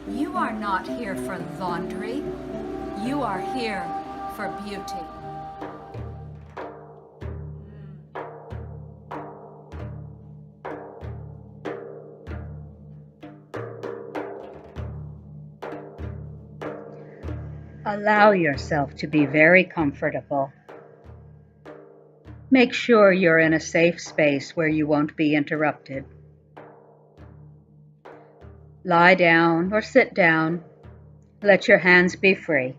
You are not here for laundry. You are here for beauty. Allow yourself to be very comfortable. Make sure you're in a safe space where you won't be interrupted. Lie down or sit down. Let your hands be free.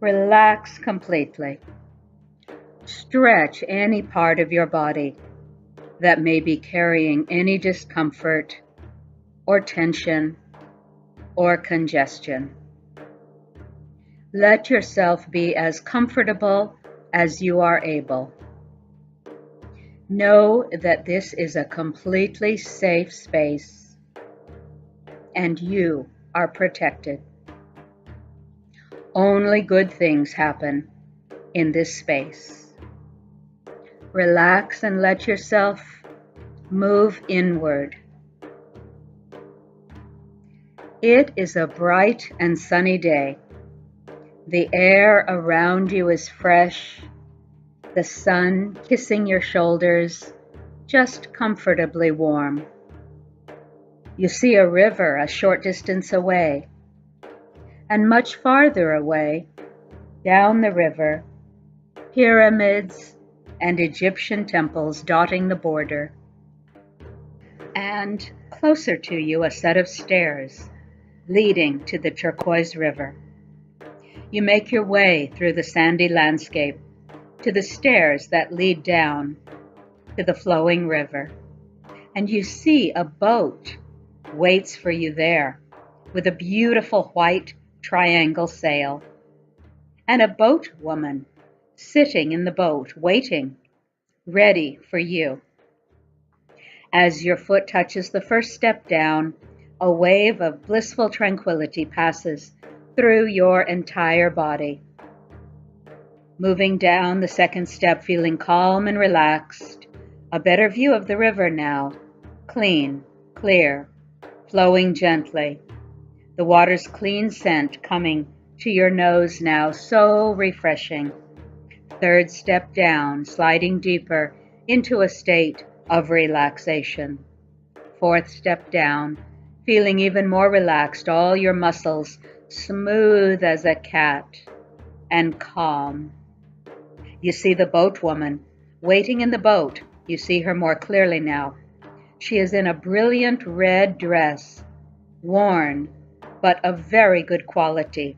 Relax completely. Stretch any part of your body that may be carrying any discomfort or tension or congestion. Let yourself be as comfortable as you are able. Know that this is a completely safe space and you are protected. Only good things happen in this space. Relax and let yourself move inward. It is a bright and sunny day. The air around you is fresh, the sun kissing your shoulders, just comfortably warm. You see a river a short distance away, and much farther away, down the river, pyramids and Egyptian temples dotting the border. And closer to you, a set of stairs leading to the turquoise river. You make your way through the sandy landscape to the stairs that lead down to the flowing river. And you see a boat waits for you there with a beautiful white triangle sail, and a boat woman sitting in the boat waiting, ready for you. As your foot touches the first step down, a wave of blissful tranquility passes through your entire body. Moving down the second step, feeling calm and relaxed, a better view of the river now, clean, clear, flowing gently. The water's clean scent coming to your nose now, so refreshing. Third step down, sliding deeper into a state of relaxation. Fourth step down, feeling even more relaxed, all your muscles smooth as a cat and calm. You see the boat woman waiting in the boat. You see her more clearly now. She is in a brilliant red dress, worn, but of very good quality,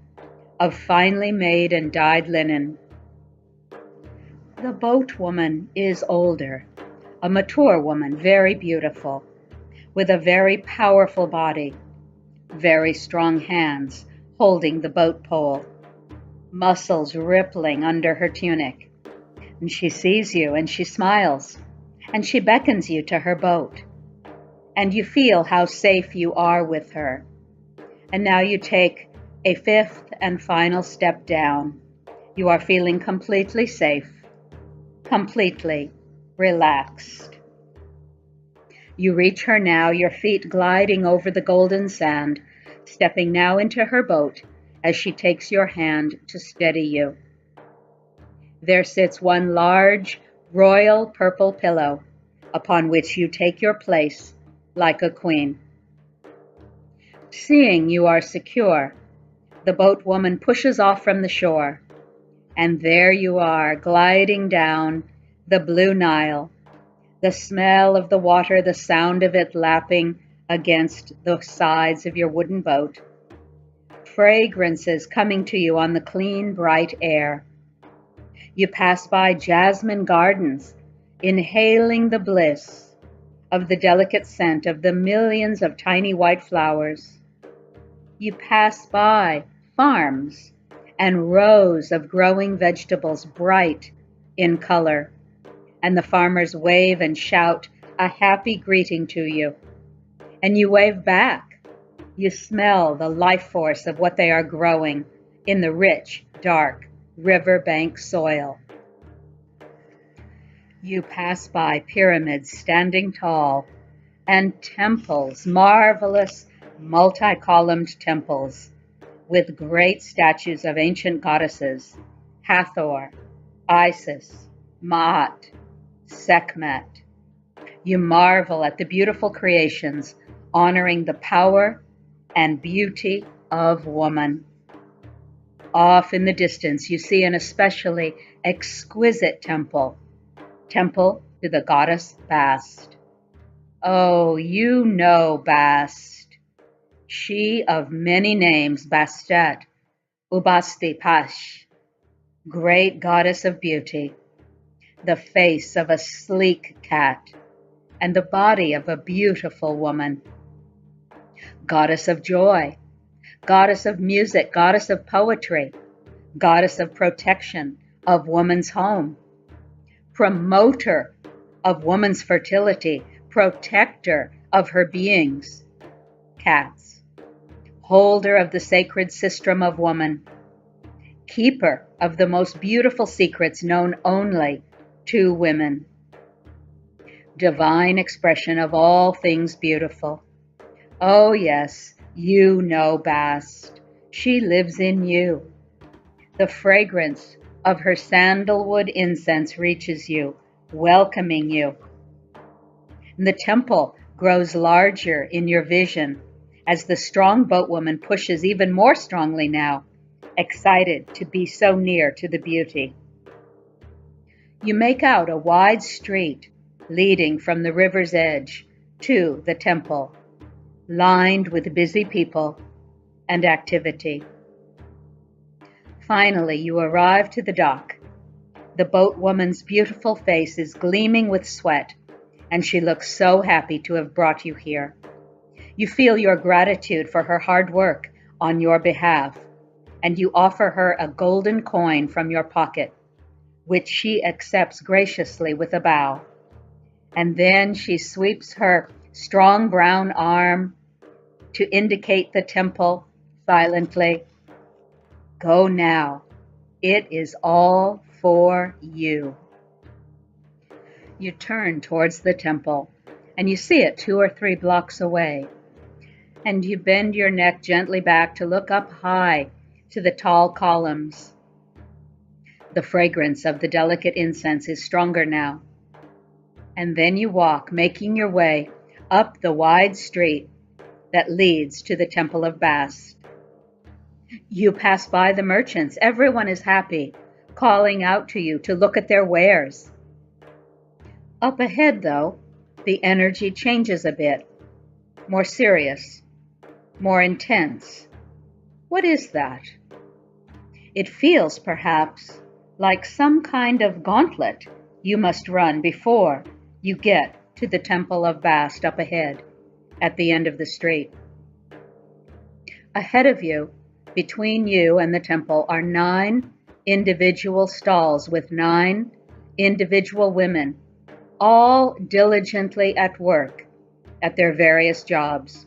of finely made and dyed linen. The boat woman is older, a mature woman, very beautiful, with a very powerful body, very strong hands holding the boat pole, muscles rippling under her tunic. And she sees you and she smiles and she beckons you to her boat. And you feel how safe you are with her. And now you take a fifth and final step down. You are feeling completely safe, completely relaxed. You reach her now, your feet gliding over the golden sand, stepping now into her boat as she takes your hand to steady you. There sits one large, royal purple pillow upon which you take your place like a queen. Seeing you are secure, the boat woman pushes off from the shore, and there you are, gliding down the blue Nile, the smell of the water, the sound of it lapping against the sides of your wooden boat, fragrances coming to you on the clean, bright air. You pass by jasmine gardens, inhaling the bliss of the delicate scent of the millions of tiny white flowers. You pass by farms and rows of growing vegetables, bright in color, and the farmers wave and shout a happy greeting to you. And you wave back. You smell the life force of what they are growing in the rich, dark riverbank soil. You pass by pyramids standing tall and temples, marvelous multi-columned temples with great statues of ancient goddesses, Hathor, Isis, Maat, Sekhmet. You marvel at the beautiful creations honoring the power and beauty of woman. Off in the distance, you see an especially exquisite temple to the goddess Bast. Oh, you know Bast. She of many names, Bastet, Ubasti Pash, great goddess of beauty, the face of a sleek cat, and the body of a beautiful woman. Goddess of joy, goddess of music, goddess of poetry, goddess of protection of woman's home, promoter of woman's fertility, protector of her beings, cats, holder of the sacred sistrum of woman, keeper of the most beautiful secrets known only to women, divine expression of all things beautiful. Oh yes, you know Bast. She lives in you. The fragrance of her sandalwood incense reaches you, welcoming you. And the temple grows larger in your vision as the strong boatwoman pushes even more strongly now, excited to be so near to the beauty. You make out a wide street leading from the river's edge to the temple, lined with busy people and activity. Finally, you arrive to the dock. The boatwoman's beautiful face is gleaming with sweat, and she looks so happy to have brought you here. You feel your gratitude for her hard work on your behalf, and you offer her a golden coin from your pocket, which she accepts graciously with a bow. And then she sweeps her strong brown arm to indicate the temple silently. Go now. It is all for you. You turn towards the temple, and you see it 2 or 3 blocks away. And you bend your neck gently back to look up high to the tall columns. The fragrance of the delicate incense is stronger now. And then you walk, making your way up the wide street that leads to the Temple of Bast. You pass by the merchants. Everyone is happy, calling out to you to look at their wares. Up ahead, though, the energy changes a bit, more serious, more intense. What is that? It feels, perhaps, like some kind of gauntlet you must run before you get to the Temple of Bast up ahead, at the end of the street. Ahead of you, between you and the temple, are 9 individual stalls with 9 individual women, all diligently at work at their various jobs.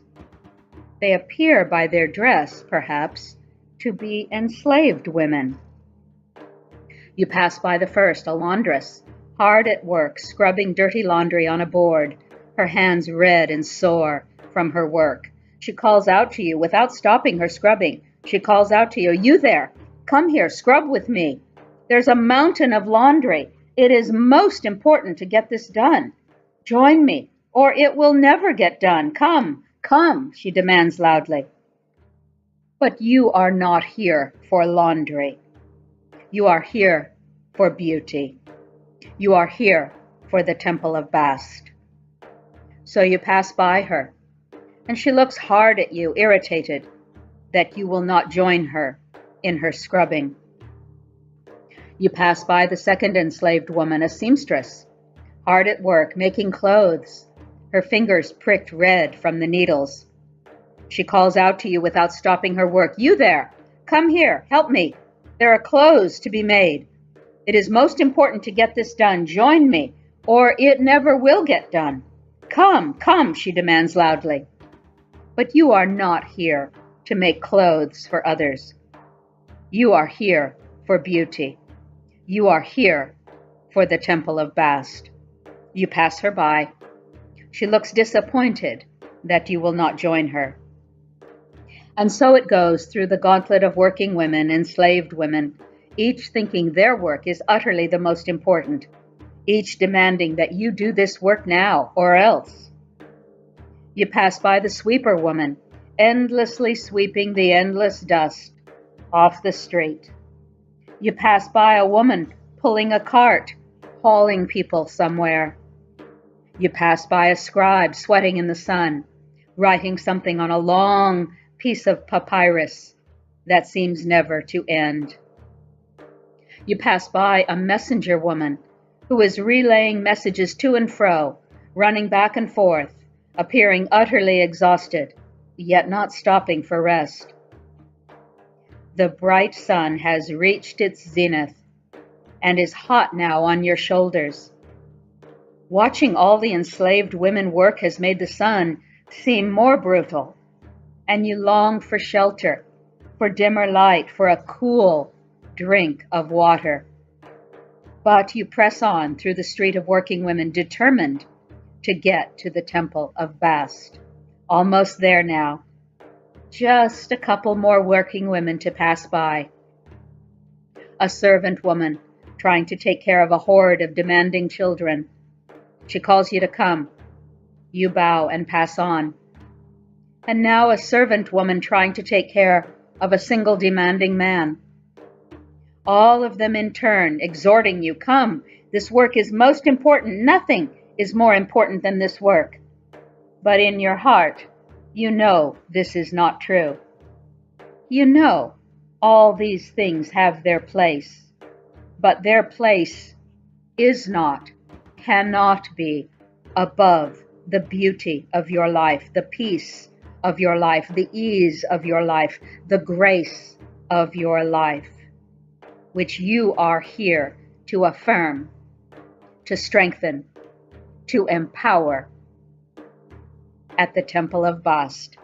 They appear by their dress, perhaps, to be enslaved women. You pass by the first, a laundress, hard at work, scrubbing dirty laundry on a board, her hands red and sore from her work. She calls out to you without stopping her scrubbing. She calls out to you, "You there, come here, scrub with me. There's a mountain of laundry. It is most important to get this done. Join me, or it will never get done. Come, come," she demands loudly. But you are not here for laundry. You are here for beauty. You are here for the Temple of Bast. So you pass by her, and she looks hard at you, irritated that you will not join her in her scrubbing. You pass by the second enslaved woman, a seamstress, hard at work, making clothes, her fingers pricked red from the needles. She calls out to you without stopping her work, "You there, come here, help me. There are clothes to be made. It is most important to get this done. Join me, or it never will get done. Come, come," she demands loudly. But you are not here to make clothes for others. You are here for beauty. You are here for the temple of Bast. You pass her by. She looks disappointed that you will not join her. And so it goes through the gauntlet of working women, enslaved women, each thinking their work is utterly the most important, each demanding that you do this work now or else. You pass by the sweeper woman, endlessly sweeping the endless dust off the street. You pass by a woman pulling a cart, hauling people somewhere. You pass by a scribe sweating in the sun, writing something on a long piece of papyrus that seems never to end. You pass by a messenger woman who is relaying messages to and fro, running back and forth, appearing utterly exhausted, yet not stopping for rest. The bright sun has reached its zenith and is hot now on your shoulders. Watching all the enslaved women work has made the sun seem more brutal, and you long for shelter, for dimmer light, for a cool drink of water. But you press on through the street of working women, determined to get to the temple of Bast. Almost there now. Just a couple more working women to pass by. A servant woman trying to take care of a horde of demanding children. She calls you to come. You bow and pass on. And now a servant woman trying to take care of a single demanding man. All of them in turn exhorting you, come, this work is most important. Nothing is more important than this work. But in your heart, you know this is not true. You know all these things have their place, but their place is not, cannot be above the beauty of your life, the peace of your life, the ease of your life, the grace of your life, which you are here to affirm, to strengthen, to empower at the Temple of Bast.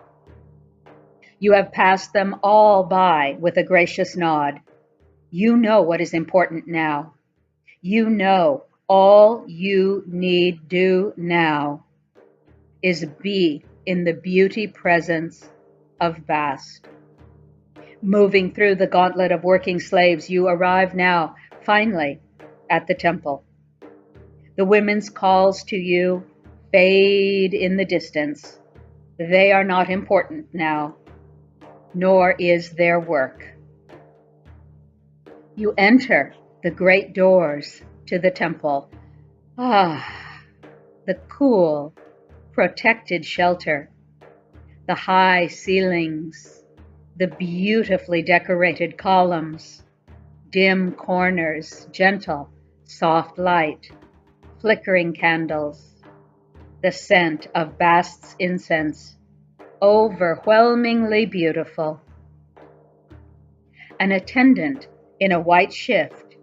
You have passed them all by with a gracious nod. You know what is important now. You know all you need do now is be in the beauty presence of Bast. Moving through the gauntlet of working slaves, you arrive now, finally, at the temple. The women's calls to you fade in the distance. They are not important now, nor is their work. You enter the great doors to the temple. The cool, protected shelter, the high ceilings, the beautifully decorated columns, dim corners, gentle, soft light, flickering candles, the scent of Bast's incense, overwhelmingly beautiful. An attendant in a white shift,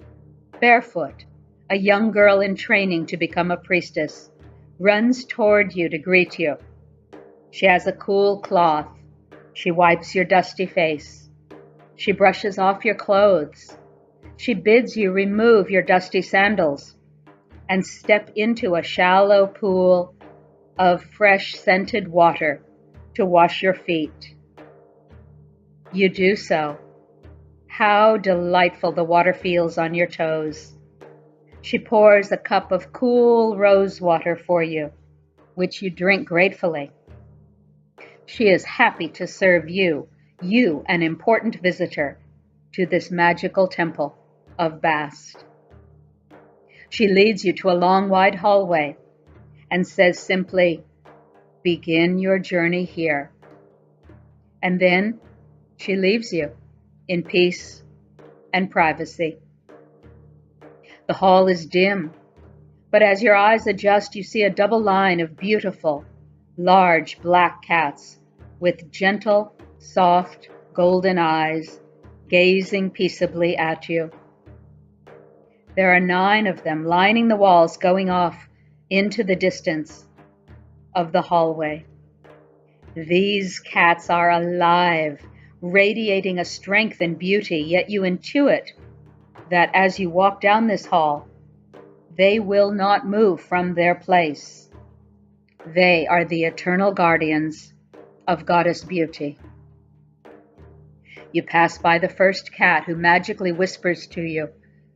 barefoot, a young girl in training to become a priestess, runs toward you to greet you. She has a cool cloth. She wipes your dusty face. She brushes off your clothes. She bids you remove your dusty sandals and step into a shallow pool of fresh scented water to wash your feet. You do so. How delightful the water feels on your toes. She pours a cup of cool rose water for you, which you drink gratefully. She is happy to serve you, an important visitor, to this magical temple of Bast. She leads you to a long, wide hallway and says simply, begin your journey here. And then she leaves you in peace and privacy. The hall is dim, but as your eyes adjust, you see a double line of beautiful, large black cats with gentle, soft, golden eyes gazing peaceably at you. There are 9 of them lining the walls going off into the distance of the hallway. These cats are alive, radiating a strength and beauty, yet you intuit that as you walk down this hall, they will not move from their place. They are the eternal guardians of Goddess Beauty. You pass by the first cat who magically whispers to you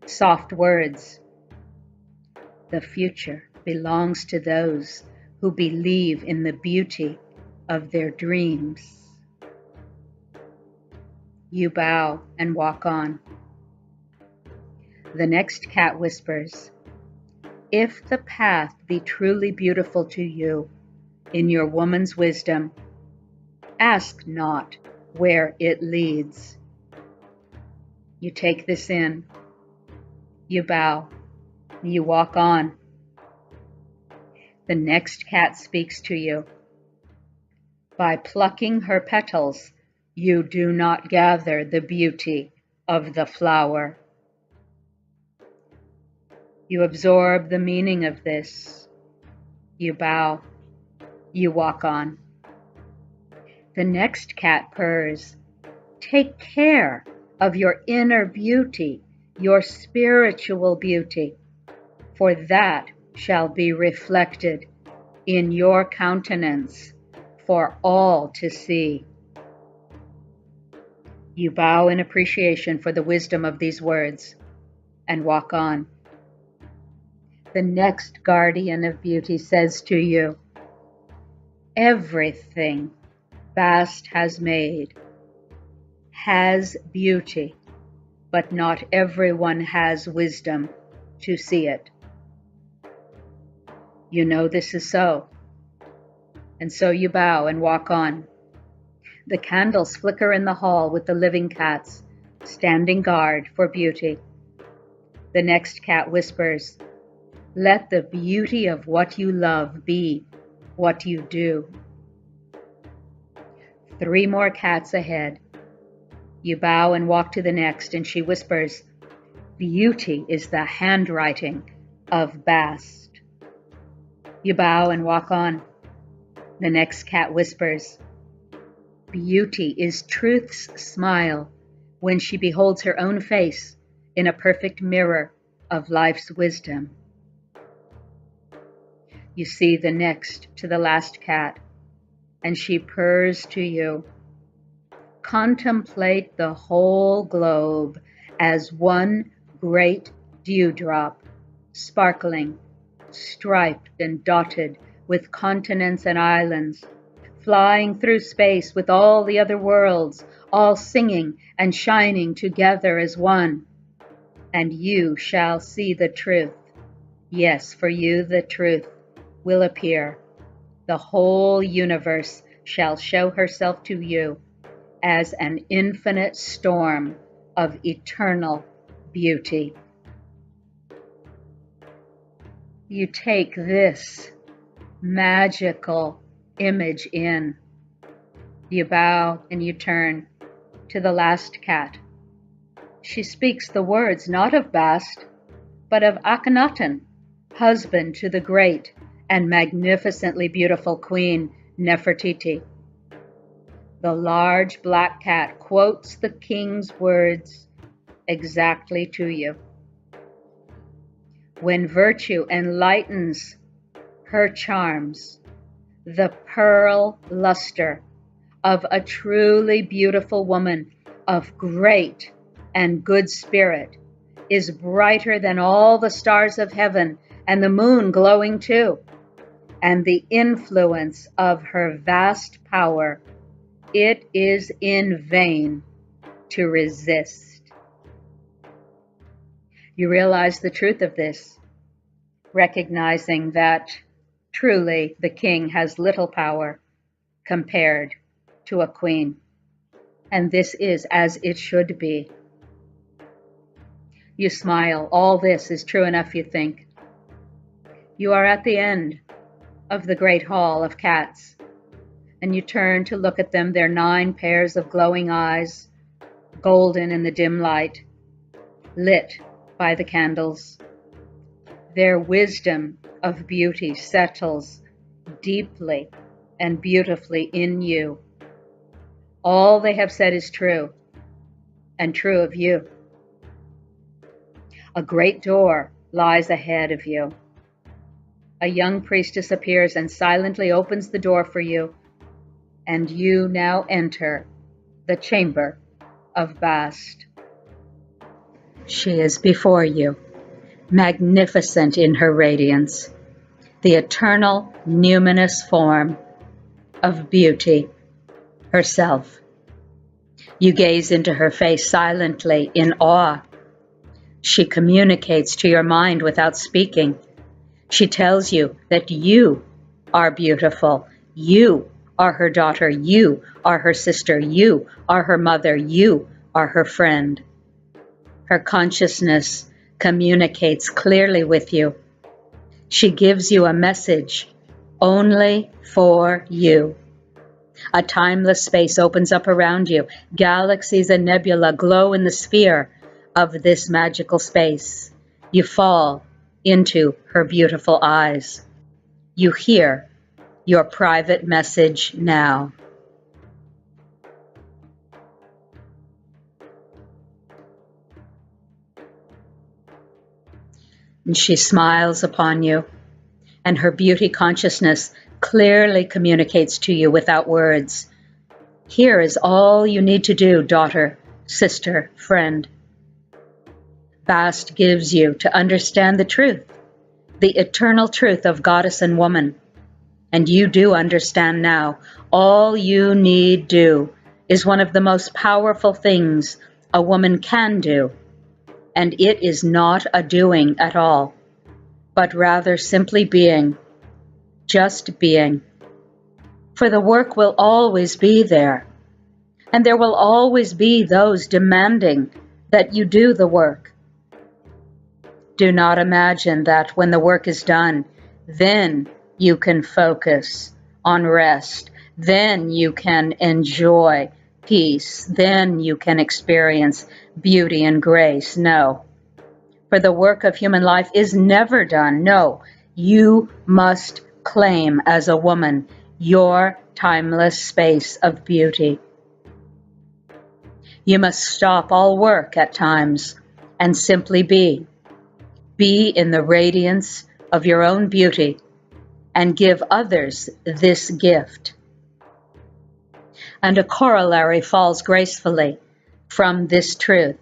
soft words. The future belongs to those who believe in the beauty of their dreams. You bow and walk on. The next cat whispers, if the path be truly beautiful to you, in your woman's wisdom, ask not where it leads. You take this in. You bow. You walk on. The next cat speaks to you. By plucking her petals, you do not gather the beauty of the flower. You absorb the meaning of this. You bow. You walk on. The next cat purrs. Take care of your inner beauty, your spiritual beauty, for that shall be reflected in your countenance for all to see. You bow in appreciation for the wisdom of these words and walk on. The next guardian of beauty says to you, everything Bast has made has beauty, but not everyone has wisdom to see it. You know this is so, and so you bow and walk on. The candles flicker in the hall with the living cats, standing guard for beauty. The next cat whispers, let the beauty of what you love be what you do. 3 more cats ahead. You bow and walk to the next, and she whispers, beauty is the handwriting of Bast. You bow and walk on. The next cat whispers, beauty is truth's smile when she beholds her own face in a perfect mirror of life's wisdom. You see the next to the last cat, and she purrs to you. Contemplate the whole globe as one great dewdrop, sparkling, striped and dotted with continents and islands, flying through space with all the other worlds, all singing and shining together as one. And you shall see the truth. Yes, for you the truth will appear. The whole universe shall show herself to you as an infinite storm of eternal beauty. You take this magical image in. You bow and you turn to the last cat. She speaks the words not of Bast, but of Akhenaten, husband to the great and magnificently beautiful Queen Nefertiti. The large black cat quotes the king's words exactly to you. When virtue enlightens her charms, the pearl luster of a truly beautiful woman of great and good spirit is brighter than all the stars of heaven and the moon glowing too. And the influence of her vast power, it is in vain to resist. You realize the truth of this, recognizing that truly the king has little power compared to a queen, and this is as it should be. You smile. All this is true enough, you think. You are at the end of the great hall of cats, and you turn to look at them, their 9 pairs of glowing eyes, golden in the dim light, lit by the candles. Their wisdom of beauty settles deeply and beautifully in you. All they have said is true, and true of you. A great door lies ahead of you. A young priestess appears and silently opens the door for you, and you now enter the chamber of Bast. She is before you, magnificent in her radiance, the eternal numinous form of beauty herself. You gaze into her face silently in awe. She communicates to your mind without speaking. She tells you that you are beautiful. You are her daughter. You are her sister. You are her mother. You are her friend. Her consciousness communicates clearly with you. She gives you a message only for you. A timeless space opens up around you. Galaxies and nebula glow in the sphere of this magical space. You fall into her beautiful eyes. You hear your private message now. And she smiles upon you, and her beauty consciousness clearly communicates to you without words. Here is all you need to do, daughter, sister, friend. Bast gives you to understand the truth, the eternal truth of goddess and woman. And you do understand now. All you need do is one of the most powerful things a woman can do. And it is not a doing at all, but rather simply being, just being. For the work will always be there, and there will always be those demanding that you do the work. Do not imagine that when the work is done, then you can focus on rest, then you can enjoy peace, then you can experience beauty and grace. No, for the work of human life is never done. No, you must claim as a woman your timeless space of beauty. You must stop all work at times and simply be. Be in the radiance of your own beauty and give others this gift. And a corollary falls gracefully from this truth.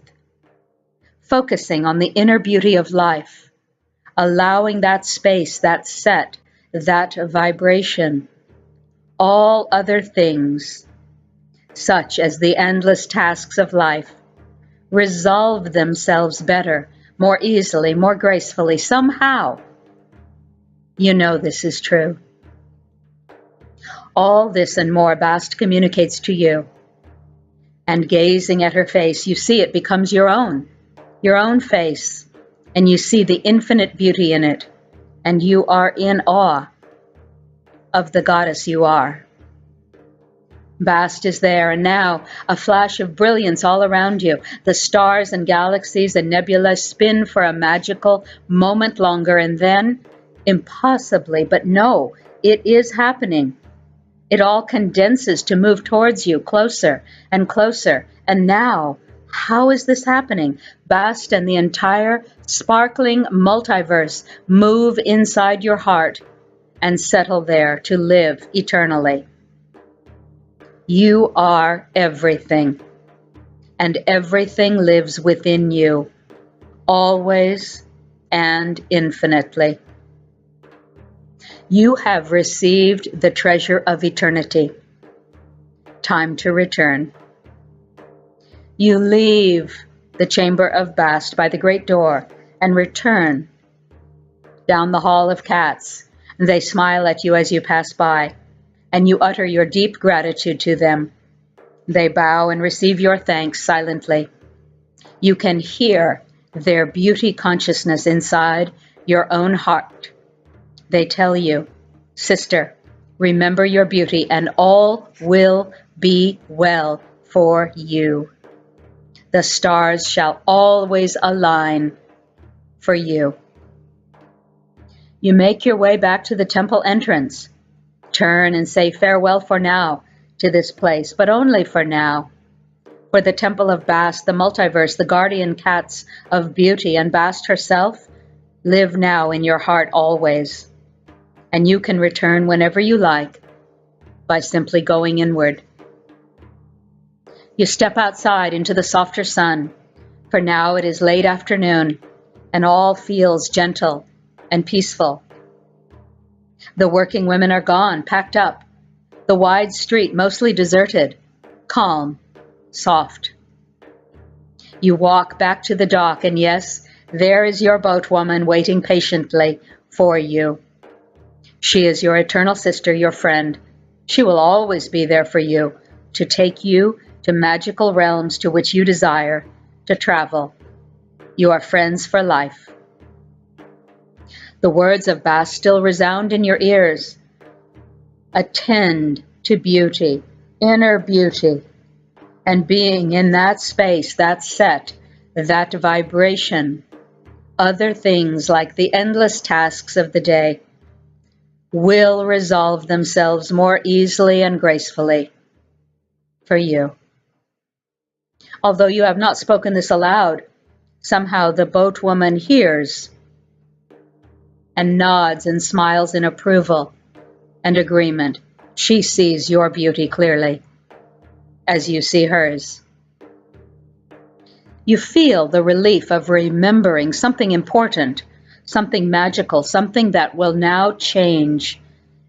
Focusing on the inner beauty of life, allowing that space, that set, that vibration, all other things, such as the endless tasks of life, resolve themselves better, more easily, more gracefully, somehow. You know this is true. All this and more Bast communicates to you. And gazing at her face, you see it becomes your own face, and you see the infinite beauty in it, and you are in awe of the goddess you are. Bast is there, and now a flash of brilliance all around you. The stars and galaxies and nebula spin for a magical moment longer, and then, impossibly, but no, it is happening. It all condenses to move towards you, closer and closer. And now, how is this happening? Bast and the entire sparkling multiverse move inside your heart and settle there to live eternally. You are everything, and everything lives within you, always and infinitely. You have received the treasure of eternity. Time to return. You leave the chamber of Bast by the great door and return down the hall of cats. They smile at you as you pass by, and you utter your deep gratitude to them. They bow and receive your thanks silently. You can hear their beauty consciousness inside your own heart. They tell you, sister, remember your beauty and all will be well for you. The stars shall always align for you. You make your way back to the temple entrance. Turn and say farewell for now to this place, but only for now. For the temple of Bast, the multiverse, the guardian cats of beauty, and Bast herself live now in your heart always. And you can return whenever you like by simply going inward. You step outside into the softer sun, for now it is late afternoon, and all feels gentle and peaceful. The working women are gone, packed up. The wide street mostly deserted, calm, soft. You walk back to the dock, and yes, there is your boatwoman waiting patiently for you. She is your eternal sister, your friend. She will always be there for you, to take you to magical realms to which you desire to travel. You are friends for life. The words of Bast still resound in your ears. Attend to beauty, inner beauty, and being in that space, that set, that vibration, other things like the endless tasks of the day will resolve themselves more easily and gracefully for you. Although you have not spoken this aloud, somehow the boatwoman hears and nods and smiles in approval and agreement. She sees your beauty clearly, as you see hers. You feel the relief of remembering something important, something magical, something that will now change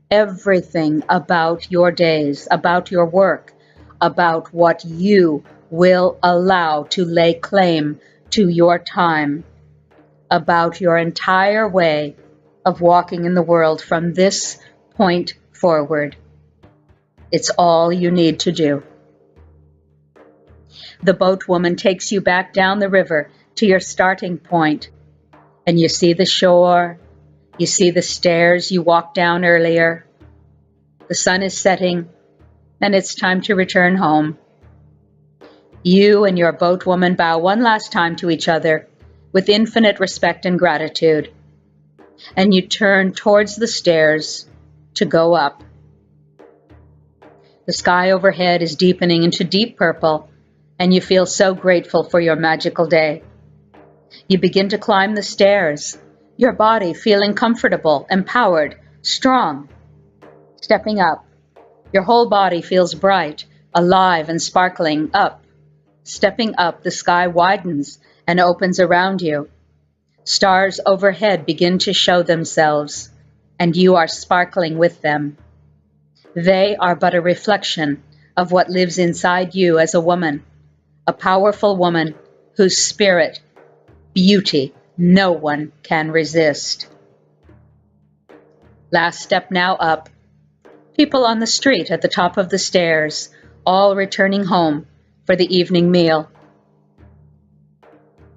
everything about your days, about your work, about what you will allow to lay claim to your time, about your entire way of walking in the world from this point forward. It's all you need to do. The boatwoman takes you back down the river to your starting point, and you see the shore, you see the stairs you walked down earlier. The sun is setting, and it's time to return home. You and your boatwoman bow one last time to each other with infinite respect and gratitude, and you turn towards the stairs to go up. The sky overhead is deepening into deep purple, and you feel so grateful for your magical day. You begin to climb the stairs, your body feeling comfortable, empowered, strong. Stepping up, your whole body feels bright, alive, and sparkling up. Stepping up, the sky widens and opens around you. Stars overhead begin to show themselves, and you are sparkling with them. They are but a reflection of what lives inside you as a woman, a powerful woman whose spirit, beauty, no one can resist. Last step now up. People on the street at the top of the stairs, all returning home for the evening meal.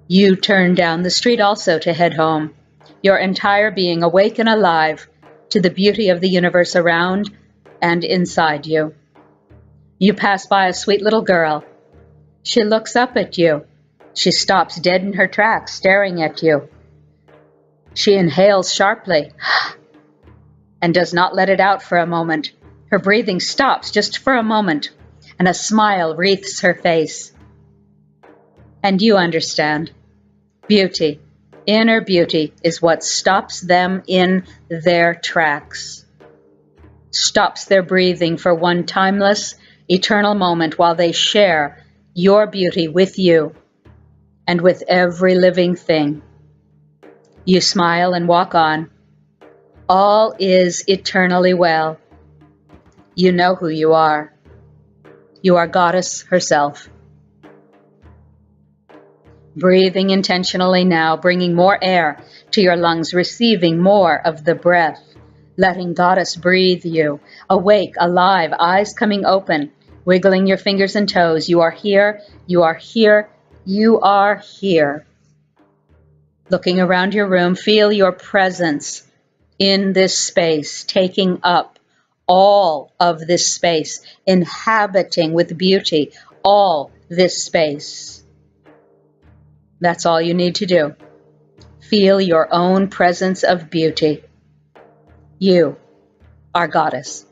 You turn down the street also to head home, your entire being awake and alive to the beauty of the universe around and inside you. You pass by a sweet little girl. She looks up at you. She stops dead in her tracks, staring at you. She inhales sharply and does not let it out for a moment. Her breathing stops just for a moment, and a smile wreathes her face. And you understand. Beauty, inner beauty, is what stops them in their tracks, stops their breathing for one timeless, eternal moment while they share your beauty with you and with every living thing. You smile and walk on. All is eternally well. You know who you are. You are Goddess herself. Breathing intentionally now, bringing more air to your lungs, receiving more of the breath, letting Goddess breathe you, awake, alive, eyes coming open, wiggling your fingers and toes. You are here, you are here, you are here. Looking around your room, feel your presence in this space, taking up all of this space, inhabiting with beauty all this space. That's all you need to do. Feel your own presence of beauty. You are Goddess.